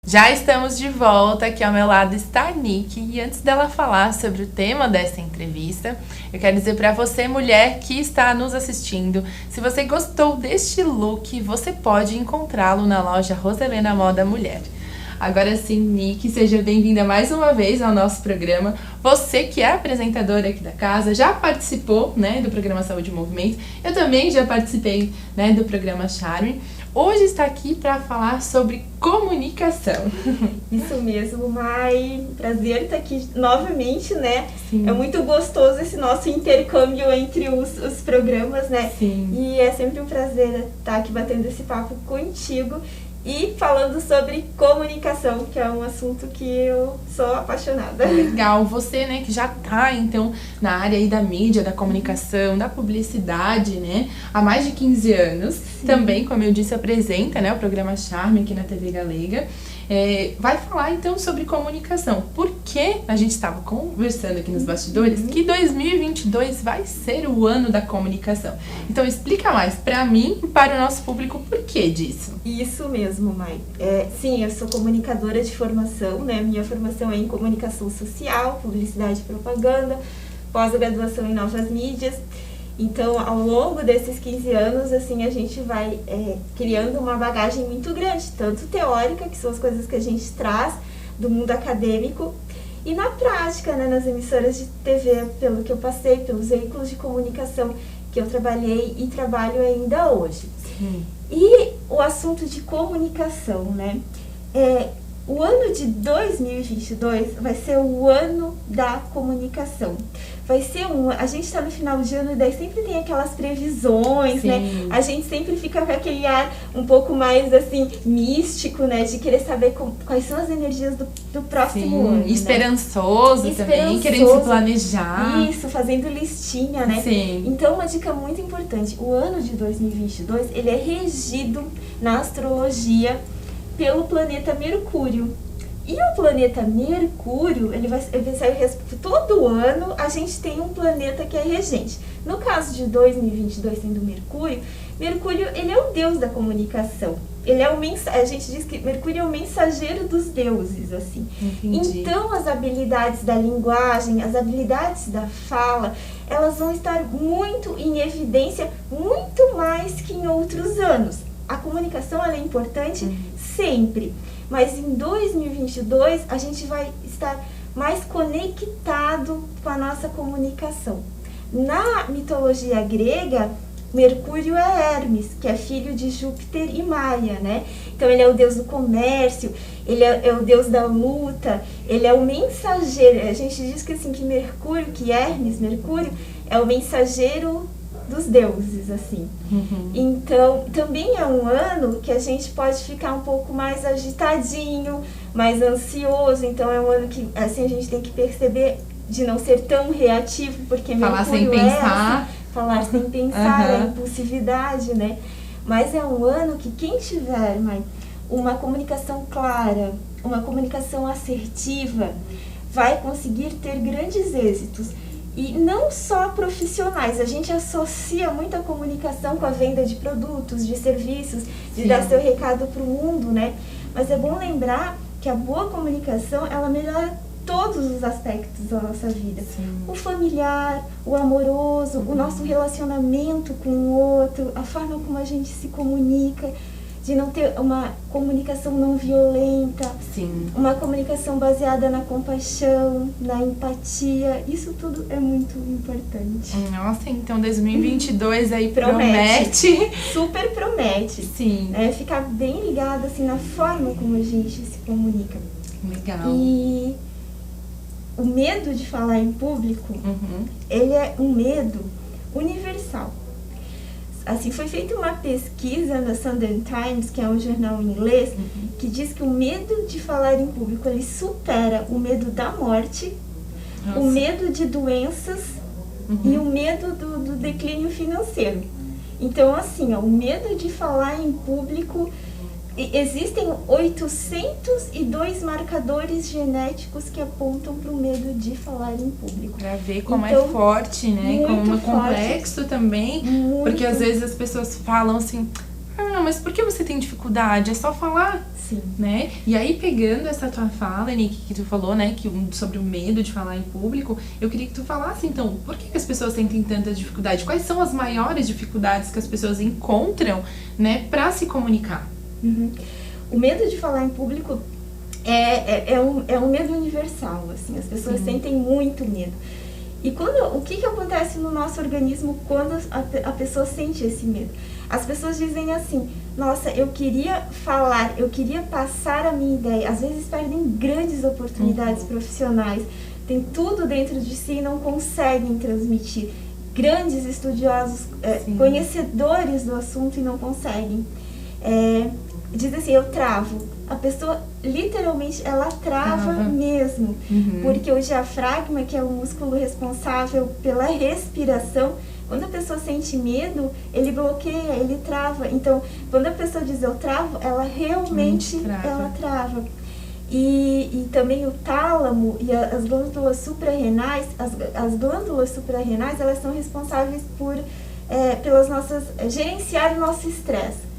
Já estamos de volta, aqui ao meu lado está a Nick, e antes dela falar sobre o tema dessa entrevista, eu quero dizer para você, mulher que está nos assistindo, se você gostou deste look, você pode encontrá-lo na loja Roselena Moda Mulher. Agora sim, Nick, seja bem-vinda mais uma vez ao nosso programa. Você que é apresentadora aqui da casa, já participou, né, do programa Saúde e Movimento. Eu também já participei, né, do programa Charme. Hoje está aqui para falar sobre comunicação. Isso mesmo, Mai. Prazer estar aqui novamente, né? Sim. É muito gostoso esse nosso intercâmbio entre os programas, né? Sim. E é sempre um prazer estar aqui batendo esse papo contigo e falando sobre comunicação, que é um assunto que eu sou apaixonada. Legal, você, né, que já tá, então, na área aí da mídia, da comunicação, da publicidade, né, há mais de 15 anos. Sim. Também, como eu disse, apresenta, né, o programa Charme aqui na TV Galega. Vai falar, então, sobre comunicação. Porque a gente estava conversando aqui nos bastidores que 2022 vai ser o ano da comunicação. Então, explica mais para mim e para o nosso público o porquê disso. Isso mesmo, Mai. Sim, eu sou comunicadora de formação, né? Minha formação é em comunicação social, publicidade e propaganda, pós-graduação em novas mídias. Então, ao longo desses 15 anos, assim, a gente vai criando uma bagagem muito grande, tanto teórica, que são as coisas que a gente traz do mundo acadêmico, e na prática, né, nas emissoras de TV, pelo que eu passei, pelos veículos de comunicação que eu trabalhei e trabalho ainda hoje. Sim. E o assunto de comunicação, né? O ano de 2022 vai ser o ano da comunicação. Vai ser a gente está no final de ano e daí sempre tem aquelas previsões, sim, né? A gente sempre fica com aquele ar um pouco mais, assim, místico, né? De querer saber quais são as energias do próximo ano, esperançoso, né? Também, querendo se planejar. Isso, fazendo listinha, né? Sim. Então, uma dica muito importante. O ano de 2022, ele é regido na astrologia pelo planeta Mercúrio. E o planeta Mercúrio, ele vai sair todo ano, a gente tem um planeta que é regente. No caso de 2022 sendo Mercúrio, ele é o deus da comunicação. Ele é a gente diz que Mercúrio é o mensageiro dos deuses, assim. Entendi. Então, as habilidades da linguagem, as habilidades da fala, elas vão estar muito em evidência, muito mais que em outros anos. A comunicação, ela é importante sempre. Mas em 2022, a gente vai estar mais conectado com a nossa comunicação. Na mitologia grega, Mercúrio é Hermes, que é filho de Júpiter e Maia, né? Então, ele é o deus do comércio, ele é o deus da luta, ele é o mensageiro. A gente diz que, assim, que Mercúrio, é o mensageiro dos deuses, assim. Então, também é um ano que a gente pode ficar um pouco mais agitadinho, mais ansioso. Então, é um ano que, assim, a gente tem que perceber de não ser tão reativo, porque falar sem pensar. Falar sem pensar, a impulsividade, né? Mas é um ano que quem tiver uma comunicação clara, uma comunicação assertiva, vai conseguir ter grandes êxitos. E não só profissionais, a gente associa muito a comunicação com a venda de produtos, de serviços, de dar seu recado para o mundo, né? Mas é bom lembrar que a boa comunicação, ela melhora todos os aspectos da nossa vida. Sim. O familiar, o amoroso, o nosso relacionamento com o outro, a forma como a gente se comunica, de não ter uma comunicação não violenta, sim, uma comunicação baseada na compaixão, na empatia, isso tudo é muito importante. Nossa, então 2022 aí promete. Super promete. Sim. Ficar bem ligado assim, na forma como a gente se comunica. Legal. E o medo de falar em público, ele é um medo universal. Assim, foi feita uma pesquisa na Sunday Times, que é um jornal inglês, que diz que o medo de falar em público, ele supera o medo da morte, o medo de doenças e o medo do declínio financeiro. Então, assim, o medo de falar em público, existem 802 marcadores genéticos que apontam para o medo de falar em público. Para ver como então, é forte, né? Como é complexo também. Porque às vezes as pessoas falam assim, Ah, mas por que você tem dificuldade? É só falar. Sim. Né? E aí, pegando essa tua fala, Nick, que tu falou, né, sobre o medo de falar em público, eu queria que tu falasse, então, por que as pessoas sentem tanta dificuldade? Quais são as maiores dificuldades que as pessoas encontram, né, para se comunicar? Uhum. O medo de falar em público é um medo universal, assim, as pessoas sentem muito medo. E o que acontece no nosso organismo quando a pessoa sente esse medo? As pessoas dizem assim, nossa, eu queria falar, eu queria passar a minha ideia. Às vezes perdem grandes oportunidades profissionais, tem tudo dentro de si e não conseguem transmitir. Grandes estudiosos, conhecedores do assunto e não conseguem. Diz assim, eu travo. A pessoa, literalmente, ela trava mesmo. Porque o diafragma, que é o músculo responsável pela respiração, quando a pessoa sente medo, ele bloqueia, ele trava. Então, quando a pessoa diz eu travo, ela realmente ela trava. E também o tálamo e as glândulas suprarrenais, as glândulas suprarrenais, elas são responsáveis pelas nossas, gerenciar o nosso estresse.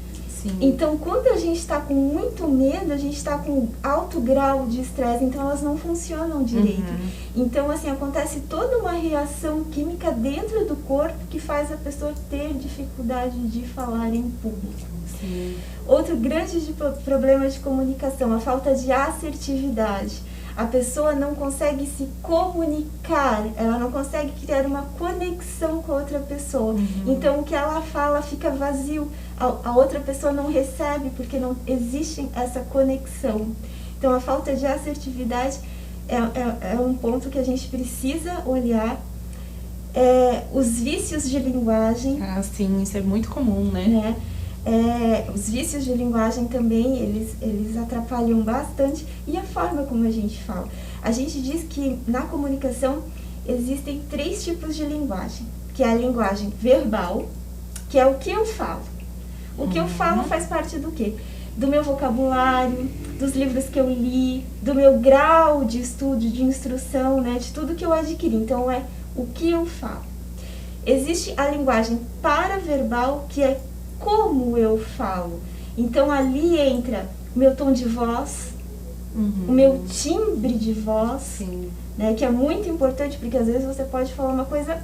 Sim. Então, quando a gente está com muito medo, a gente está com alto grau de estresse, então elas não funcionam direito. Então, assim, acontece toda uma reação química dentro do corpo que faz a pessoa ter dificuldade de falar em público. Sim. Outro grande problema de comunicação, a falta de assertividade. A pessoa não consegue se comunicar, ela não consegue criar uma conexão com a outra pessoa. Então, o que ela fala fica vazio, a outra pessoa não recebe porque não existe essa conexão. Então, a falta de assertividade é um ponto que a gente precisa olhar. Os vícios de linguagem. Ah, sim, isso é muito comum, né? Os vícios de linguagem também, eles atrapalham bastante, e a forma como a gente fala. A gente diz que na comunicação existem 3 tipos de linguagem, que é a linguagem verbal, que é o que eu falo. O que eu falo faz parte do quê? Do meu vocabulário, dos livros que eu li, do meu grau de estudo, de instrução, né, de tudo que eu adquiri. Então, é o que eu falo. Existe a linguagem paraverbal, que é como eu falo. Então, ali entra o meu tom de voz, o meu timbre de voz, né, que é muito importante, porque às vezes você pode falar uma coisa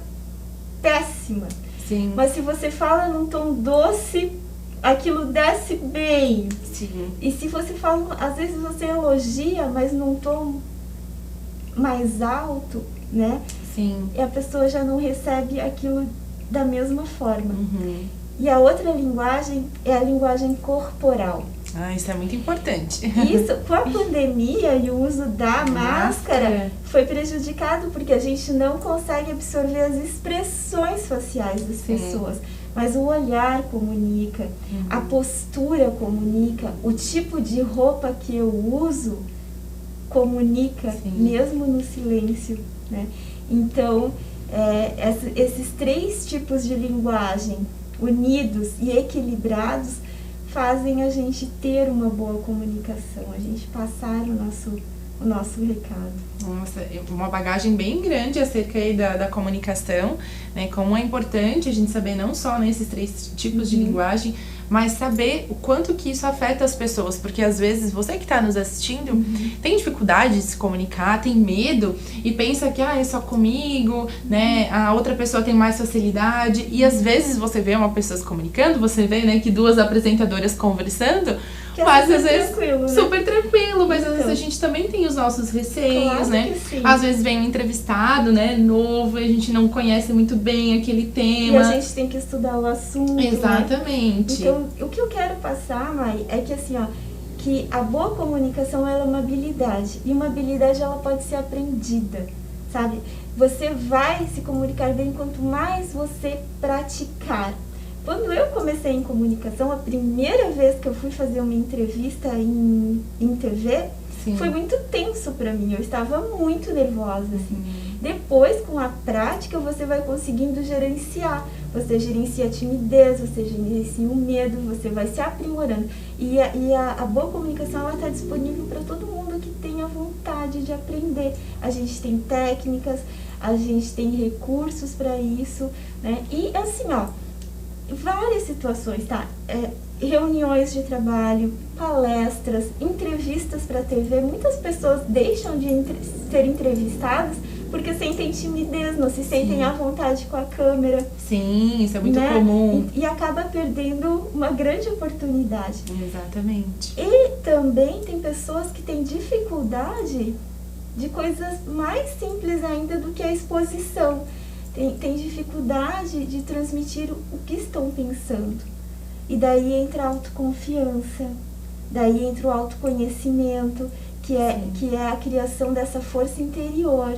péssima. Sim. Mas se você fala num tom doce, aquilo desce bem. Sim. E se você fala, às vezes você elogia, mas num tom mais alto, né? Sim. E a pessoa já não recebe aquilo da mesma forma. E a outra linguagem é a linguagem corporal. Ah, isso é muito importante. Isso, com a pandemia e o uso da máscara, foi prejudicado porque a gente não consegue absorver as expressões faciais das pessoas. Mas o olhar comunica, a postura comunica, o tipo de roupa que eu uso comunica, mesmo no silêncio, né? Então, esses 3 tipos de linguagem unidos e equilibrados fazem a gente ter uma boa comunicação, a gente passar o nosso recado. Nossa, uma bagagem bem grande acerca aí da comunicação, né? Como é importante a gente saber não só nesses 3 tipos de linguagem, mas saber o quanto que isso afeta as pessoas, porque às vezes você que está nos assistindo tem dificuldade de se comunicar, tem medo e pensa que é só comigo, né? A outra pessoa tem mais facilidade, e às vezes você vê uma pessoa se comunicando, você vê, né, que 2 apresentadoras conversando, mas às vezes super tranquilo, mas às vezes a gente também tem os nossos receios, né? Às vezes vem um entrevistado, né, novo, e a gente não conhece muito bem aquele tema. E a gente tem que estudar o assunto. Exatamente. Né? Então, o que eu quero passar, Mai, é que assim, que a boa comunicação ela é uma habilidade, e uma habilidade ela pode ser aprendida, sabe? Você vai se comunicar bem quanto mais você praticar. Quando eu comecei em comunicação, a primeira vez que eu fui fazer uma entrevista em TV, foi muito tenso pra mim, eu estava muito nervosa, assim. Depois, com a prática, você vai conseguindo gerenciar. Você gerencia a timidez, você gerencia o medo, você vai se aprimorando. E a boa comunicação, ela está disponível para todo mundo que tenha vontade de aprender. A gente tem técnicas, a gente tem recursos para isso, né? E assim, várias situações, tá? reuniões de trabalho, palestras, entrevistas para TV. Muitas pessoas deixam de ser entrevistadas porque sentem timidez, não se sentem à vontade com a câmera. Sim, isso é muito comum. E acaba perdendo uma grande oportunidade. Exatamente. E também tem pessoas que têm dificuldade de coisas mais simples ainda do que a exposição. Tem dificuldade de transmitir o que estão pensando. E daí entra a autoconfiança, daí entra o autoconhecimento, que é a criação dessa força interior.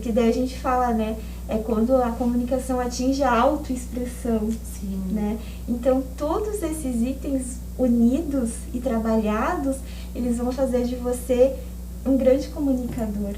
Que daí a gente fala, né? É quando a comunicação atinge a autoexpressão. Sim. Né? Então, todos esses itens unidos e trabalhados, eles vão fazer de você um grande comunicador.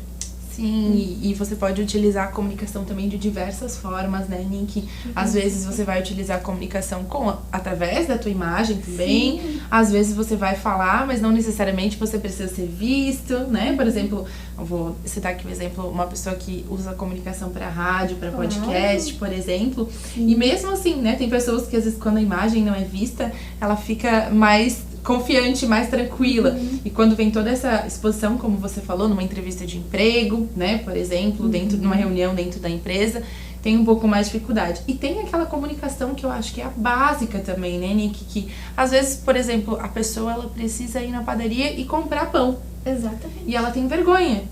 Sim, e você pode utilizar a comunicação também de diversas formas, né, Nick? Às vezes você vai utilizar a comunicação através da tua imagem também. Sim. Às vezes você vai falar, mas não necessariamente você precisa ser visto, né? Por exemplo, eu vou citar aqui um exemplo, uma pessoa que usa a comunicação para rádio, para podcast, por exemplo. Sim. E mesmo assim, né, tem pessoas que às vezes quando a imagem não é vista, ela fica mais confiante, mais tranquila. E quando vem toda essa exposição, como você falou, numa entrevista de emprego, né, por exemplo, dentro de uma reunião dentro da empresa, tem um pouco mais de dificuldade. E tem aquela comunicação que eu acho que é a básica também, né, Nick? Que às vezes, por exemplo, a pessoa ela precisa ir na padaria e comprar pão. Exatamente. E ela tem vergonha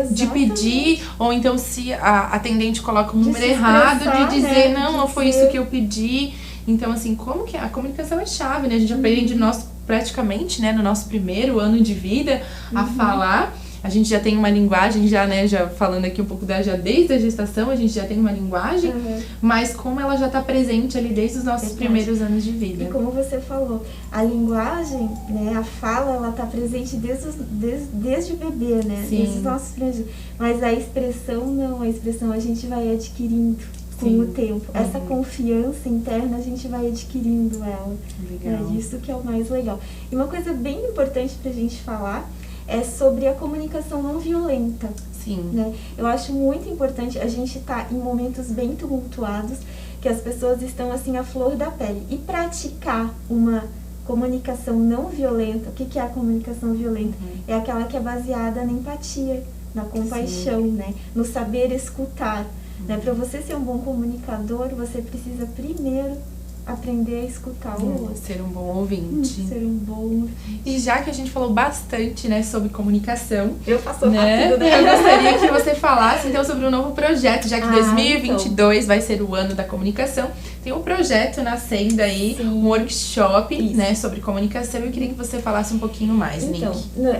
de pedir, ou então se a atendente coloca um número errado, de dizer, né? Não foi isso que eu pedi. Então, assim, como que a comunicação é chave, né? A gente aprende praticamente, né, no nosso primeiro ano de vida a falar. A gente já tem uma linguagem, já falando aqui um pouco já desde a gestação, a gente já tem uma linguagem, mas como ela já está presente ali desde os nossos primeiros anos de vida. E como você falou, a linguagem, né, a fala, ela está presente desde o bebê, né? Sim. Desde os nossos primeiros. Mas a expressão não, a expressão a gente vai adquirindo com o tempo. Essa confiança interna a gente vai adquirindo ela. Legal. É isso que é o mais legal. E uma coisa bem importante pra gente falar é sobre a comunicação não violenta. Sim. Né? Eu acho muito importante, a gente tá em momentos bem tumultuados, que as pessoas estão assim à flor da pele. E praticar uma comunicação não violenta, o que é a comunicação violenta? É aquela que é baseada na empatia, na compaixão, né? No saber escutar. Né? Para você ser um bom comunicador, você precisa primeiro aprender a escutar o outro. Ser um bom ouvinte. Ser um bom ouvinte. E já que a gente falou bastante, né, sobre comunicação, eu faço rápido, né? Eu gostaria que você falasse então sobre um novo projeto, já que 2022 vai ser o ano da comunicação. Tem um projeto nascendo aí, um workshop, né, sobre comunicação. Eu queria que você falasse um pouquinho mais, Nick. Então,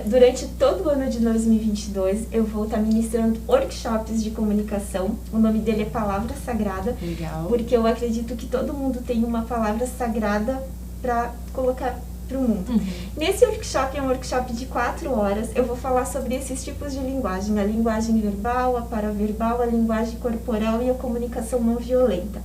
durante todo o ano de 2022, eu vou estar ministrando workshops de comunicação. O nome dele é Palavra Sagrada. Legal. Porque eu acredito que todo mundo tem uma palavra sagrada para colocar para o mundo. Nesse workshop, é um workshop de 4 horas, eu vou falar sobre esses tipos de linguagem. A linguagem verbal, a paraverbal, a linguagem corporal e a comunicação não violenta.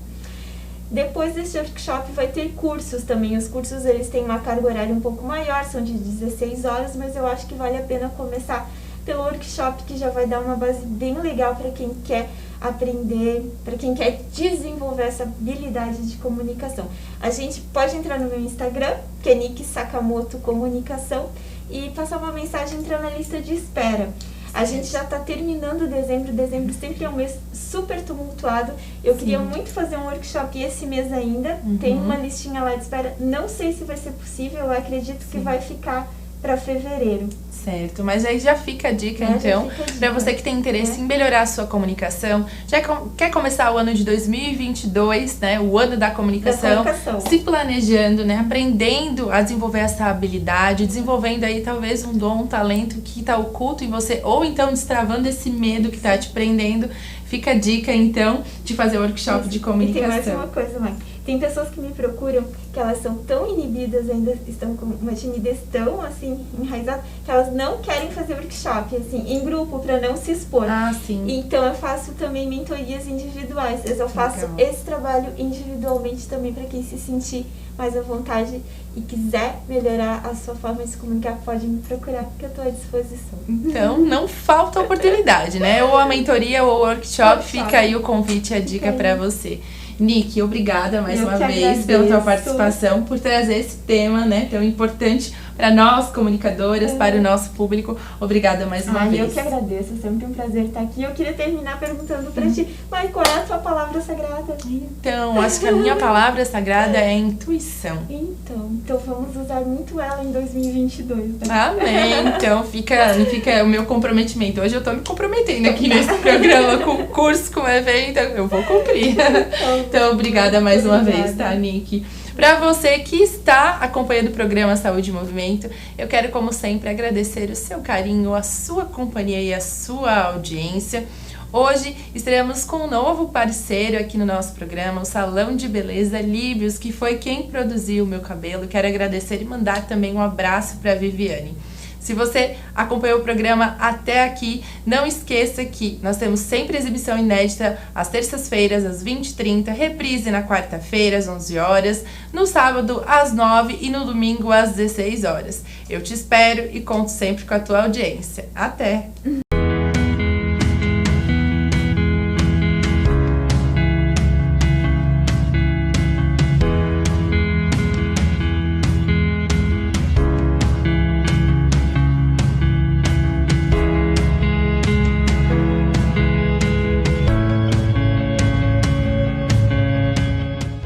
Depois desse workshop vai ter cursos também. Os cursos eles têm uma carga horária um pouco maior, são de 16 horas, mas eu acho que vale a pena começar pelo workshop, que já vai dar uma base bem legal para quem quer aprender, para quem quer desenvolver essa habilidade de comunicação. A gente pode entrar no meu Instagram, que é Nick Sakamoto Comunicação, e passar uma mensagem entrando na lista de espera. A gente já está terminando dezembro sempre é um mês super tumultuado. Eu queria muito fazer um workshop esse mês ainda, tem uma listinha lá de espera, não sei se vai ser possível, eu acredito que vai ficar para fevereiro. Certo, mas aí já fica a dica, então, para você que tem interesse em melhorar a sua comunicação, já quer começar o ano de 2022, né, o ano da comunicação, se planejando, né, aprendendo a desenvolver essa habilidade, desenvolvendo aí talvez um dom, um talento que está oculto em você, ou então destravando esse medo que está te prendendo. Fica a dica, então, de fazer o workshop de comunicação. E tem mais uma coisa, mãe. Tem pessoas que me procuram que elas são tão inibidas, ainda estão com uma timidez tão, assim, enraizada, que elas não querem fazer workshop, assim, em grupo, para não se expor. Ah, sim. Então, eu faço também mentorias individuais. Eu faço esse trabalho individualmente também para quem se sentir mais à vontade e quiser melhorar a sua forma de se comunicar, pode me procurar, que eu estou à disposição. Então, não falta oportunidade, né? Ou a mentoria ou o workshop, fica aí o convite e a dica para você. Nick, obrigada mais uma vez pela tua participação, por trazer esse tema, né, tão importante para nós, comunicadoras, para o nosso público. Obrigada mais uma vez. Eu que agradeço, é sempre um prazer estar aqui. Eu queria terminar perguntando para ti, mas qual é a tua palavra sagrada? Então, acho que a minha palavra sagrada é intuição. Então vamos usar muito ela em 2022. Né? Amém! Então fica o meu comprometimento. Hoje eu tô me comprometendo aqui nesse programa com curso, com evento, eu vou cumprir. Então, obrigada mais uma vez, tá, Nick? Para você que está acompanhando o programa Saúde em Movimento, eu quero, como sempre, agradecer o seu carinho, a sua companhia e a sua audiência. Hoje estaremos com um novo parceiro aqui no nosso programa, o Salão de Beleza Líbios, que foi quem produziu o meu cabelo. Quero agradecer e mandar também um abraço para a Viviane. Se você acompanhou o programa até aqui, não esqueça que nós temos sempre exibição inédita às terças-feiras, às 20h30, reprise na quarta-feira, às 11 horas, no sábado, às 9 e no domingo, às 16 horas. Eu te espero e conto sempre com a tua audiência. Até!